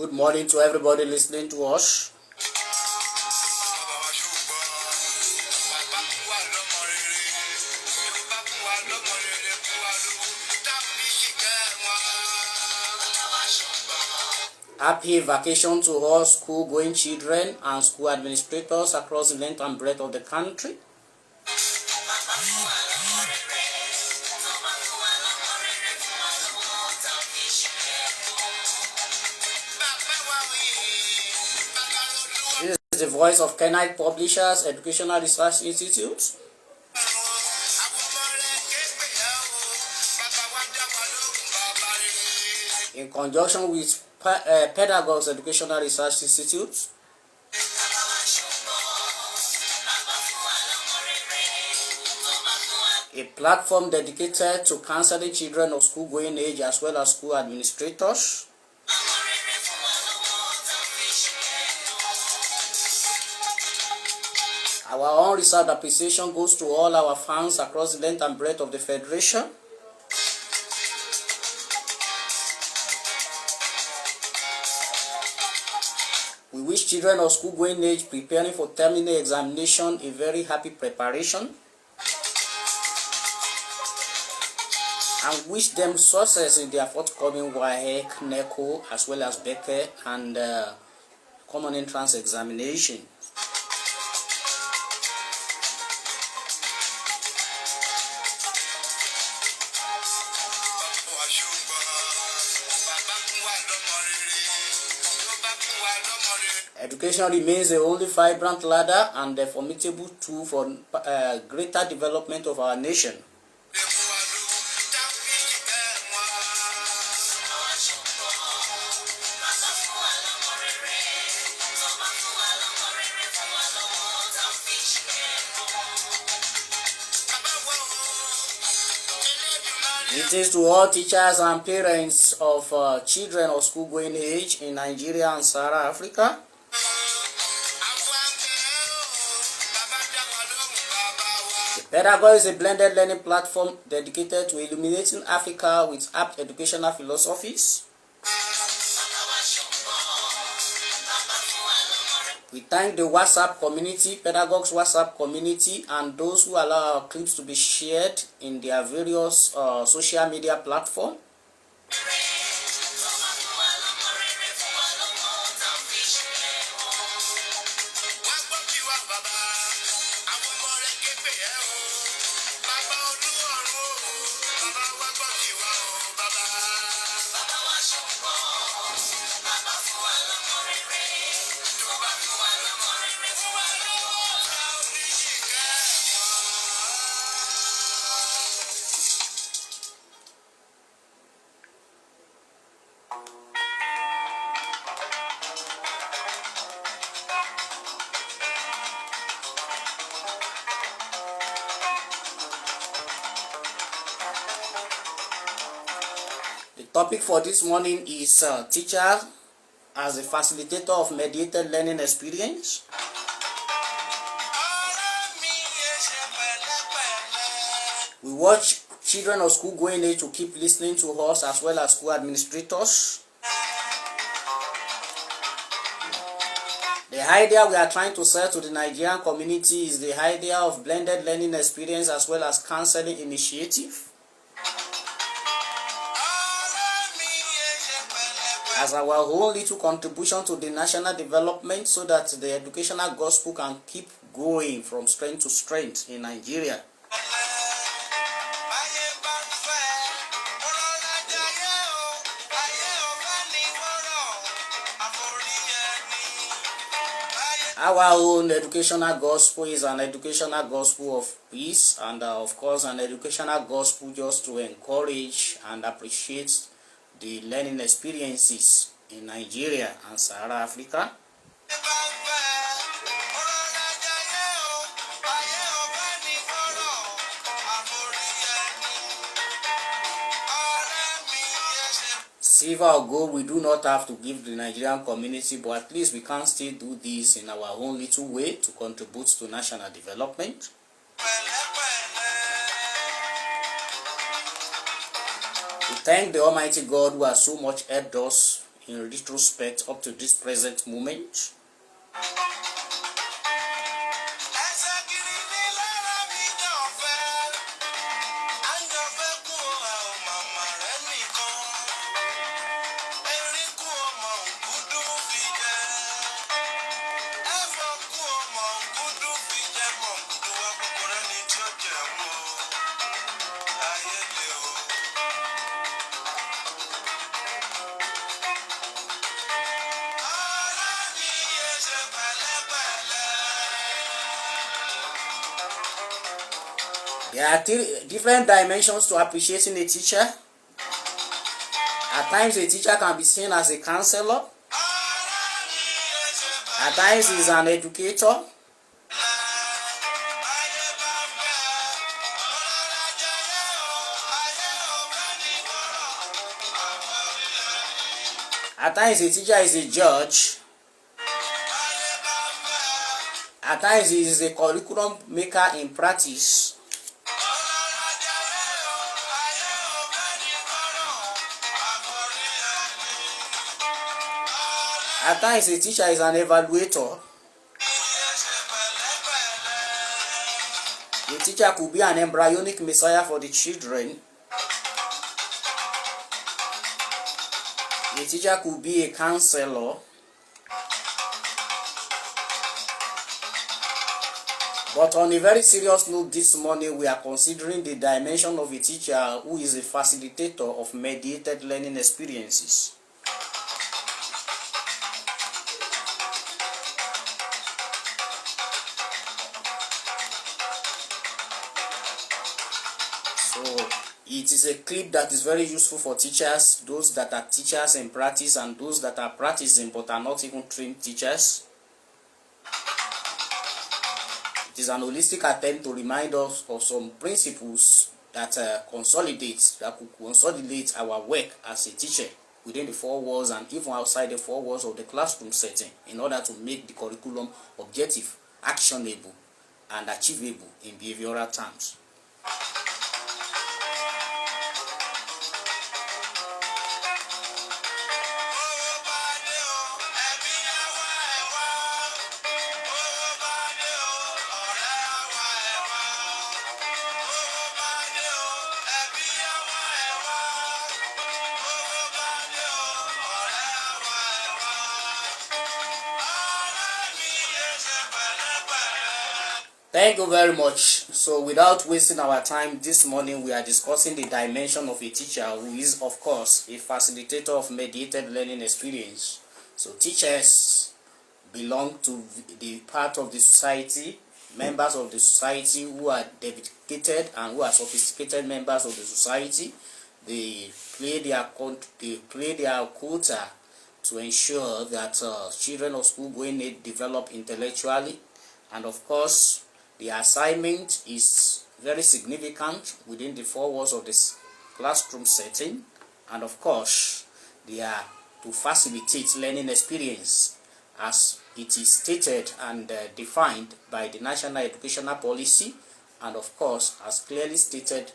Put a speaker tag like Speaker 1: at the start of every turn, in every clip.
Speaker 1: Good morning to everybody listening to us. Happy vacation to all school-going children and school administrators across the length and breadth of the country. This is the voice of Kenite Publishers Educational Research Institute. In conjunction with Pedagogues Educational Research Institute. A platform dedicated to counseling children of school-going age as well as school administrators. Our unreserved appreciation goes to all our fans across the length and breadth of the Federation. We wish children of school-going age preparing for terminal examination a very happy preparation. And wish them success in their forthcoming WAEC, NECO, as well as BECE and Common Entrance Examination. Education remains the only vibrant ladder and a formidable tool for greater development of our nation. It is to all teachers and parents of children of school-going age in Nigeria and Sahara Africa. The Pedagogue is a blended learning platform dedicated to illuminating Africa with apt educational philosophies. We thank the WhatsApp community, Pedagogues WhatsApp community, and those who allow our clips to be shared in their various social media platforms. The topic for this morning is teacher as a facilitator of mediated learning experience. We watch children of school going age to keep listening to us as well as school administrators. The idea we are trying to sell to the Nigerian community is the idea of blended learning experience as well as counseling initiative. As our own little contribution to the national development so that the educational gospel can keep going from strength to strength in Nigeria. Our own educational gospel is an educational gospel of peace and of course an educational gospel just to encourage and appreciate the learning experiences in Nigeria and Sahara Africa. Silver or gold we do not have to give the Nigerian community, but at least we can still do this in our own little way to contribute to national development. We thank the Almighty God who has so much helped us in retrospect up to this present moment. There are different dimensions to appreciating a teacher. At times, a teacher can be seen as a counselor. At times, he's an educator. At times, a teacher is a judge. At times, he is a curriculum maker in practice. At times, a teacher is an evaluator. A teacher could be an embryonic messiah for the children. A teacher could be a counselor. But on a very serious note, this morning we are considering the dimension of a teacher who is a facilitator of mediated learning experiences. So it is a clip that is very useful for teachers, those that are teachers in practice and those that are practicing but are not even trained teachers. It is an holistic attempt to remind us of some principles that could consolidate our work as a teacher within the four walls and even outside the four walls of the classroom setting in order to make the curriculum objective, actionable, and achievable in behavioral terms. Thank you very much. So without wasting our time, this morning we are discussing the dimension of a teacher who is, of course, a facilitator of mediated learning experience. So teachers belong to the part of the society, members of the society who are dedicated and who are sophisticated members of the society. They play their quota to ensure that children of school going develop intellectually, and of course the assignment is very significant within the four walls of this classroom setting, and of course they are to facilitate learning experience as it is stated and defined by the National Educational Policy, and of course as clearly stated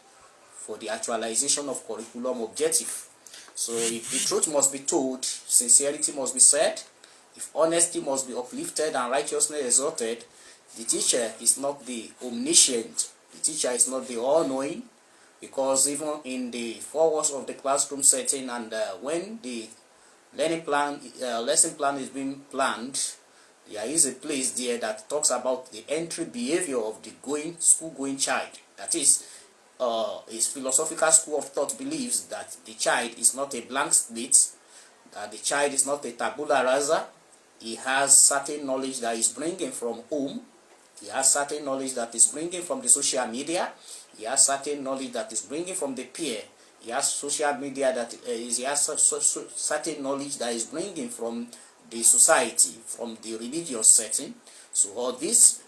Speaker 1: for the actualization of curriculum objective. So if the truth must be told, sincerity must be said, if honesty must be uplifted and righteousness exalted, the teacher is not the omniscient, the teacher is not the all-knowing, because even in the four walls of the classroom setting and when the lesson plan is being planned, there is a place there that talks about the entry behavior of the school-going child. That is, his philosophical school of thought believes that the child is not a blank slate, that the child is not a tabula rasa. He has certain knowledge that is bringing from home. He has certain knowledge that is bringing from the social media. He has certain knowledge that is bringing from the peer. He has social media he has certain knowledge that is bringing from the society, from the religious setting. So all this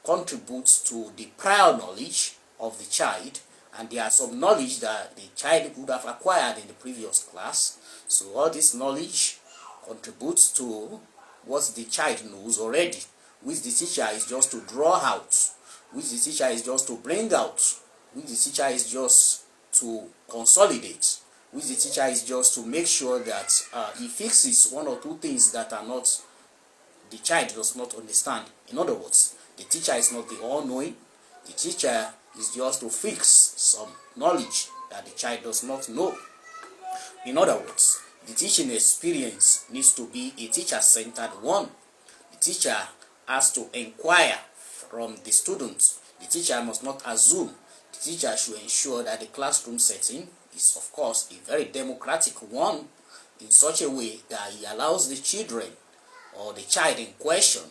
Speaker 1: contributes to the prior knowledge of the child, and there are some knowledge that the child would have acquired in the previous class. So all this knowledge contributes to what the child knows already, which the teacher is just to draw out, which the teacher is just to bring out, which the teacher is just to consolidate which the teacher is just to make sure that he fixes one or two things that are not, the child does not understand. In other words, the teacher is not the all-knowing. The teacher is just to fix some knowledge that the child does not know. In other words, the teaching experience needs to be a teacher-centered one. The teacher has to inquire from the students. The teacher must not assume. The teacher should ensure that the classroom setting is, of course, a very democratic one, in such a way that he allows the children or the child in question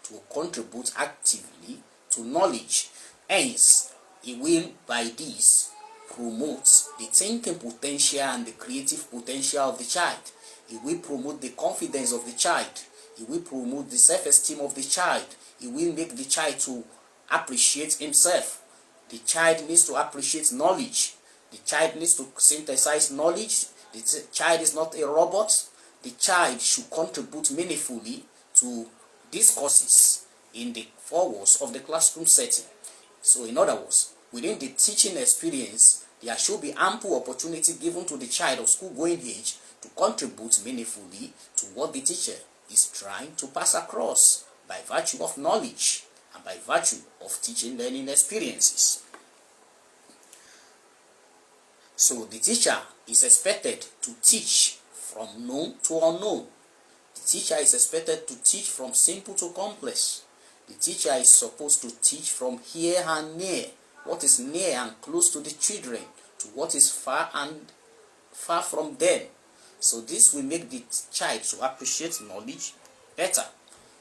Speaker 1: to contribute actively to knowledge. Hence, he will by this promote the thinking potential and the creative potential of the child. He will promote the confidence of the child. He will promote the self-esteem of the child. He will make the child to appreciate himself. The child needs to appreciate knowledge. The child needs to synthesize knowledge. The child is not a robot. The child should contribute meaningfully to discourses in the four walls of the classroom setting. So in other words, within the teaching experience, there should be ample opportunity given to the child of school-going age to contribute meaningfully to what the teacher is trying to pass across by virtue of knowledge and by virtue of teaching learning experiences. So the teacher is expected to teach from known to unknown. The teacher is expected to teach from simple to complex. The teacher is supposed to teach from here and near, what is near and close to the children, to what is far and far from them. So this will make the child to appreciate knowledge better.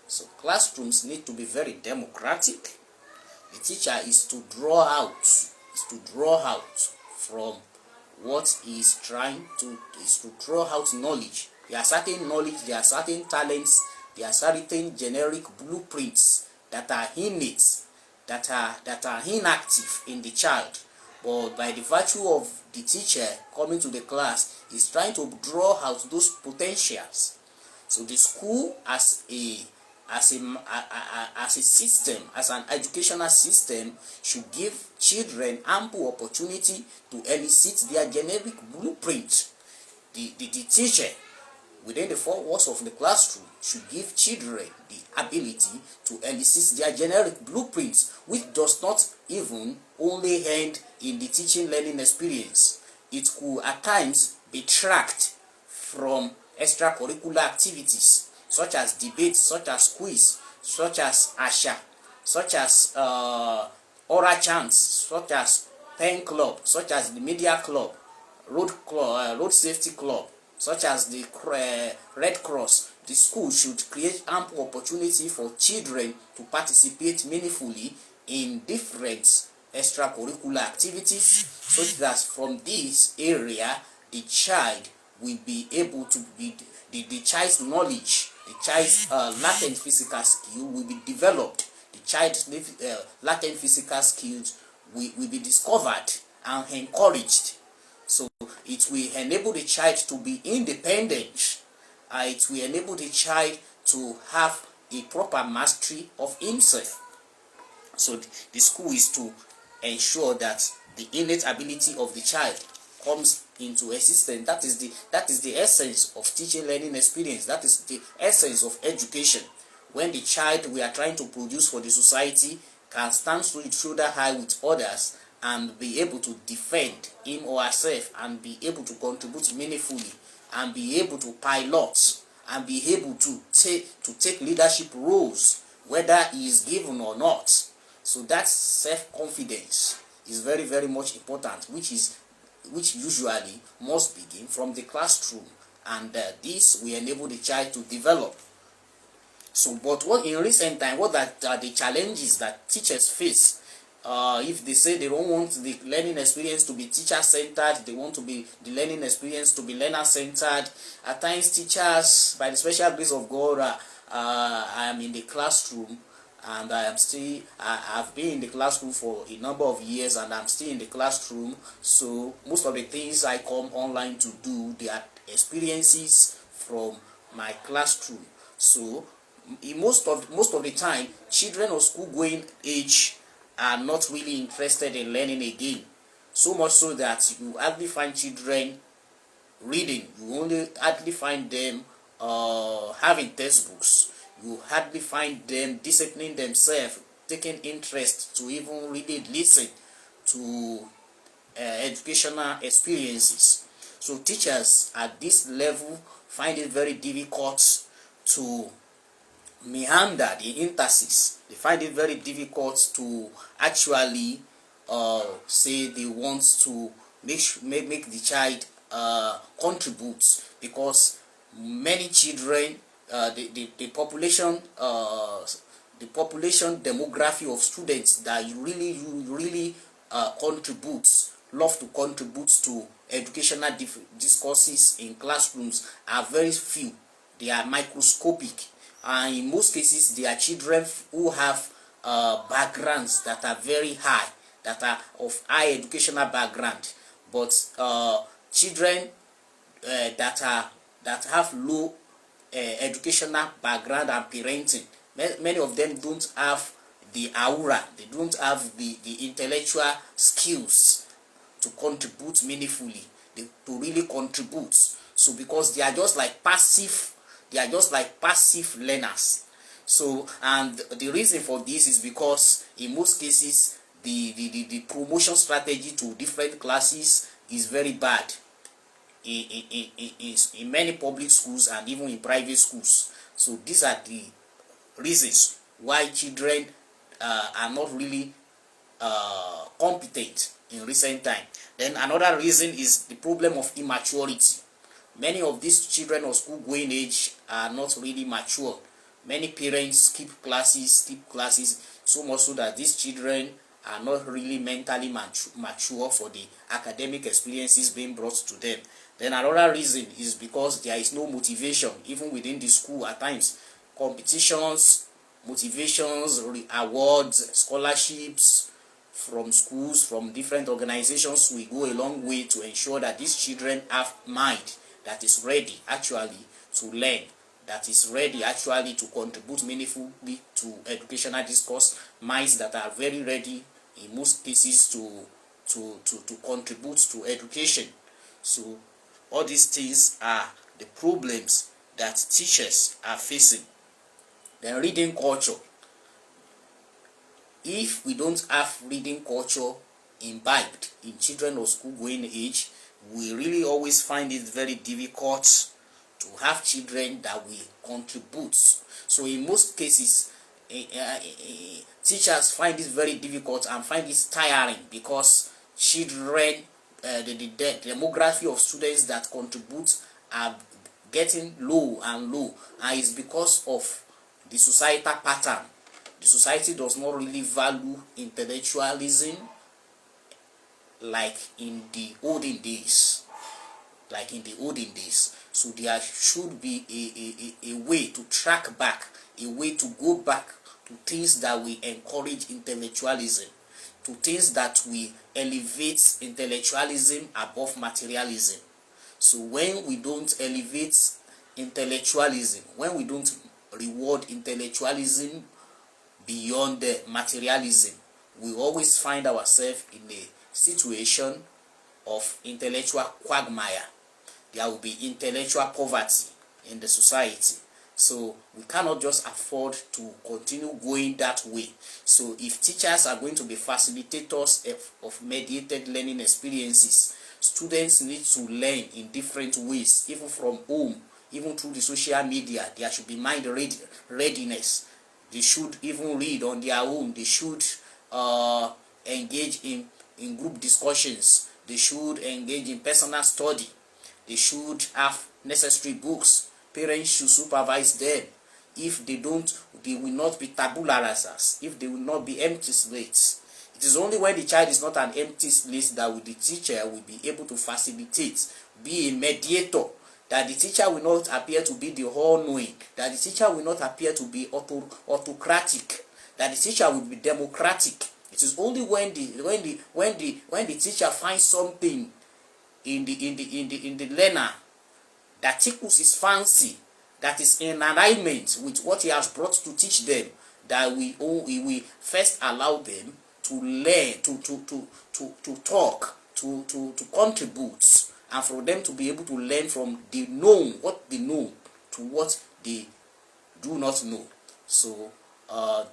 Speaker 1: So classrooms need to be very democratic. The teacher is to draw out from what he is trying to, is to draw out knowledge. There are certain knowledge, there are certain talents, there are certain generic blueprints that are innate, that are inactive in the child. But by the virtue of the teacher coming to the class, is trying to draw out those potentials. So the school as a system, as an educational system, should give children ample opportunity to elicit their generic blueprint. The teacher within the four walls of the classroom should give children the ability to elicit their generic blueprints, which does not even only end in the teaching learning experience. It could at times be tracked from extracurricular activities such as debate, such as quiz, such as ASHA, such as oral chants, such as pen club, such as the media club, road safety club, such as the Red Cross. The school should create ample opportunity for children to participate meaningfully in different extracurricular activities, so that from this area the child will be able to be the child's knowledge, the child's latent physical skill will be developed. The child's latent physical skills will be discovered and encouraged. So it will enable the child to be independent. It will enable the child to have a proper mastery of himself. So the school is to ensure that the innate ability of the child comes into existence. That is the essence of teaching learning experience. That is the essence of education. When the child we are trying to produce for the society can stand shoulder high with others and be able to defend him or herself and be able to contribute meaningfully and be able to pilot and be able to take leadership roles, whether he is given or not. So that self-confidence is very, very much important, which usually must begin from the classroom, and this will enable the child to develop. So, but what in recent time, what are the challenges that teachers face? If they say they don't want the learning experience to be teacher-centered, they want the learning experience to be learner-centered. At times, teachers, by the special grace of God, I am in the classroom, and I've been in the classroom for a number of years, and I'm still in the classroom. So most of the things I come online to do, they are experiences from my classroom. So most of the time, children of school-going age are not really interested in learning again. So much so that you hardly find children reading. You only hardly find them having textbooks. You hardly find them disciplining themselves, taking interest to even really listen to educational experiences. So teachers at this level find it very difficult to meander the interstices. They find it very difficult to actually say they want to make the child contribute, because many children, the population demography of students that you really love to contribute to educational discourses in classrooms are very few. They are microscopic, and in most cases they are children who have backgrounds that are very high, that are of high educational background. But children that have low educational background and parenting, many of them don't have the aura, they don't have the intellectual skills to contribute meaningfully, to really contribute. So because they are just like passive learners. So, and the reason for this is because in most cases the promotion strategy to different classes is very bad in many public schools and even in private schools. So these are the reasons why children are not really competent in recent time. Then another reason is the problem of immaturity. Many of these children of school going age are not really mature. Many parents skip classes, so much so that these children are not really mentally mature for the academic experiences being brought to them. Then another reason is because there is no motivation even within the school. At times, competitions, motivations, awards, scholarships from schools, from different organizations will go a long way to ensure that these children have mind that is ready actually to learn, that is ready actually to contribute meaningfully to educational discourse, minds that are very ready in most cases to contribute to education. So all these things are the problems that teachers are facing. Then reading culture. If we don't have reading culture imbibed in children of school going age, we really always find it very difficult to have children that will contribute. So in most cases, teachers find it very difficult and find it tiring, because children, the demography of students that contribute are getting low and low, and it's because of the societal pattern. The society does not really value intellectualism like in the olden days. So there should be a way to track back, a way to go back to things that will encourage intellectualism, to things that will elevate intellectualism above materialism. So when we don't elevate intellectualism, when we don't reward intellectualism beyond the materialism, we always find ourselves in a situation of intellectual quagmire. There will be intellectual poverty in the society. So we cannot just afford to continue going that way. So if teachers are going to be facilitators of mediated learning experiences, students need to learn in different ways, even from home, even through the social media. There should be mind readiness. They should even read on their own. They should engage in group discussions. They should engage in personal study. They should have necessary books. Parents should supervise them. If they don't, they will not be tabula rasas. If they will not be empty slates. It is only when the child is not an empty slate that the teacher will be able to facilitate, be a mediator, that the teacher will not appear to be the all-knowing, that the teacher will not appear to be autocratic, that the teacher will be democratic. It is only when the teacher finds something in the learner that tickles his fancy, that is in alignment with what he has brought to teach them, that we will first allow them to learn, to talk, to contribute, and for them to be able to learn from the known, what they know, to what they do not know. So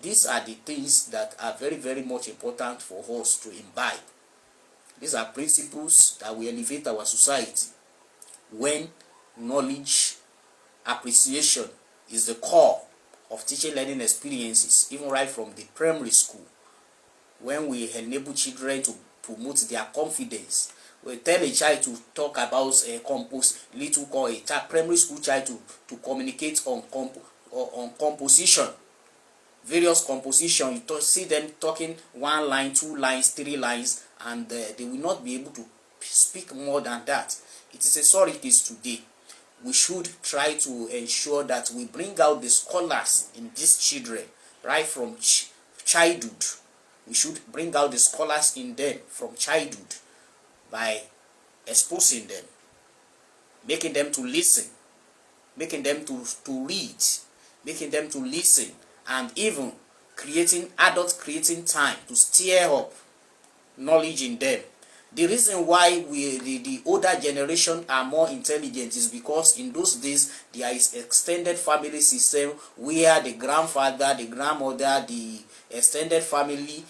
Speaker 1: these are the things that are very, very much important for us to imbibe. These are principles that will elevate our society when knowledge appreciation is the core of teaching learning experiences, even right from the primary school. When we enable children to promote their confidence, we tell a child to talk about a primary school child to communicate on composition, various composition. You see them talking 1 line, 2 lines, 3 lines, and they will not be able to speak more than that. It is a sorry case today. We should try to ensure that we bring out the scholars in these children right from childhood. We should bring out the scholars in them from childhood by exposing them, making them to listen, making them to read, making them to listen, and even creating time to stir up knowledge in them. The reason why the older generation are more intelligent is because in those days there is extended family system where the grandfather, the grandmother, the extended family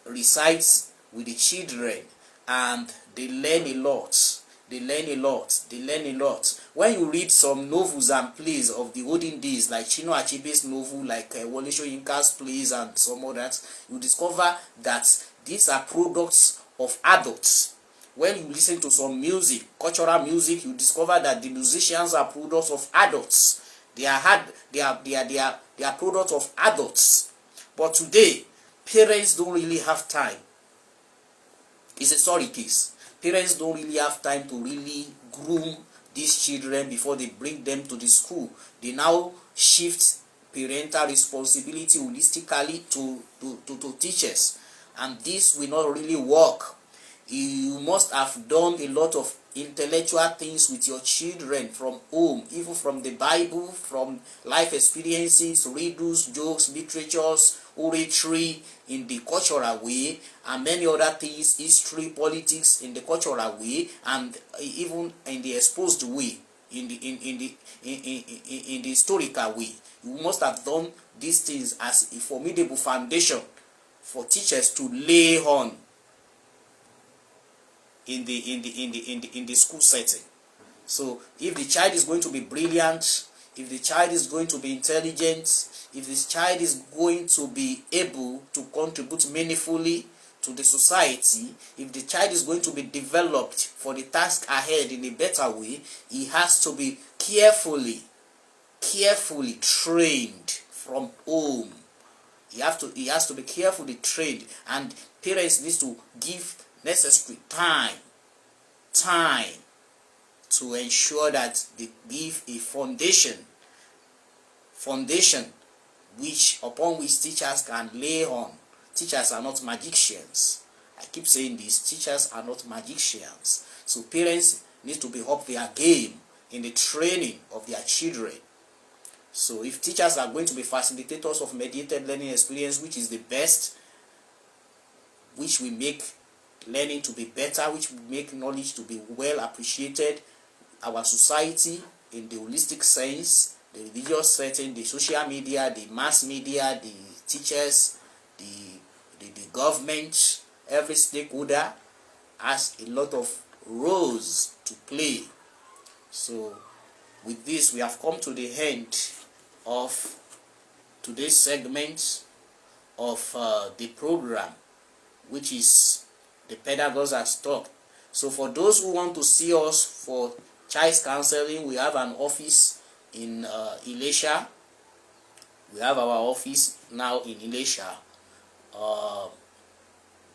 Speaker 1: resides with the children, and they learn a lot. They learn a lot. When you read some novels and plays of the olden days, like Chinua Achebe's novel, like Wole Soyinka's plays and some others, you discover that these are products of adults. When you listen to some music, cultural music, you discover that the musicians are products of adults. They are products of adults. But today, parents don't really have time. It's a sorry case. Parents don't really have time to really groom these children before they bring them to the school. They now shift parental responsibility holistically to teachers, and this will not really work. You must have done a lot of intellectual things with your children from home, even from the Bible, from life experiences, riddles, jokes, literatures, oratory in the cultural way, and many other things, history, politics in the cultural way, and even in the exposed way, in the historical way. You must have done these things as a formidable foundation for teachers to lay on in the school setting. So if the child is going to be brilliant, if the child is going to be intelligent, if this child is going to be able to contribute meaningfully to the society, if the child is going to be developed for the task ahead in a better way, he has to be carefully trained from home. He has to be carefully trained, and parents need to give necessary time to ensure that they give a foundation upon which teachers can lay on. Teachers are not magicians. I keep saying this, teachers are not magicians. So parents need to be up their game in the training of their children. So if teachers are going to be facilitators of mediated learning experience, which is the best, which will make learning to be better, which will make knowledge to be well appreciated, our society in the holistic sense, the religious setting, the social media, the mass media, the teachers, the government, every stakeholder has a lot of roles to play. So with this, we have come to the end of today's segment of the program, which is the Pedagogues Has Talked. So for those who want to see us for child counseling, we have an office in Ilesha. We have our office now in Ilesha,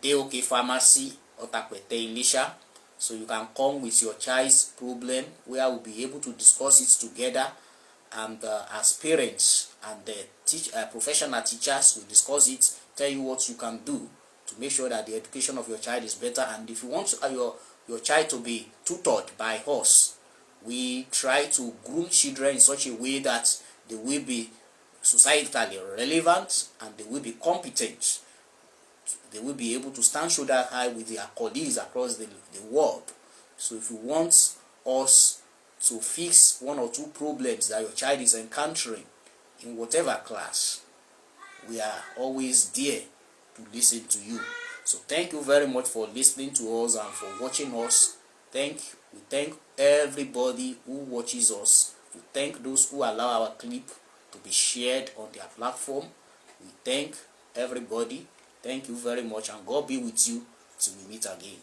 Speaker 1: DOK Pharmacy, Otakwete, Ilesha. So you can come with your child's problem, where we'll be able to discuss it together, and as parents and professional teachers will discuss it, tell you what you can do to make sure that the education of your child is better. And if you want your child to be tutored by us, we try to groom children in such a way that they will be societally relevant and they will be competent. They will be able to stand shoulder high with their colleagues across the world. So if you want us to fix one or two problems that your child is encountering in whatever class, we are always there to listen to you. So thank you very much for listening to us and for watching us. We thank everybody who watches us. We thank those who allow our clip to be shared on their platform. We thank everybody. Thank you very much, and God be with you till we meet again.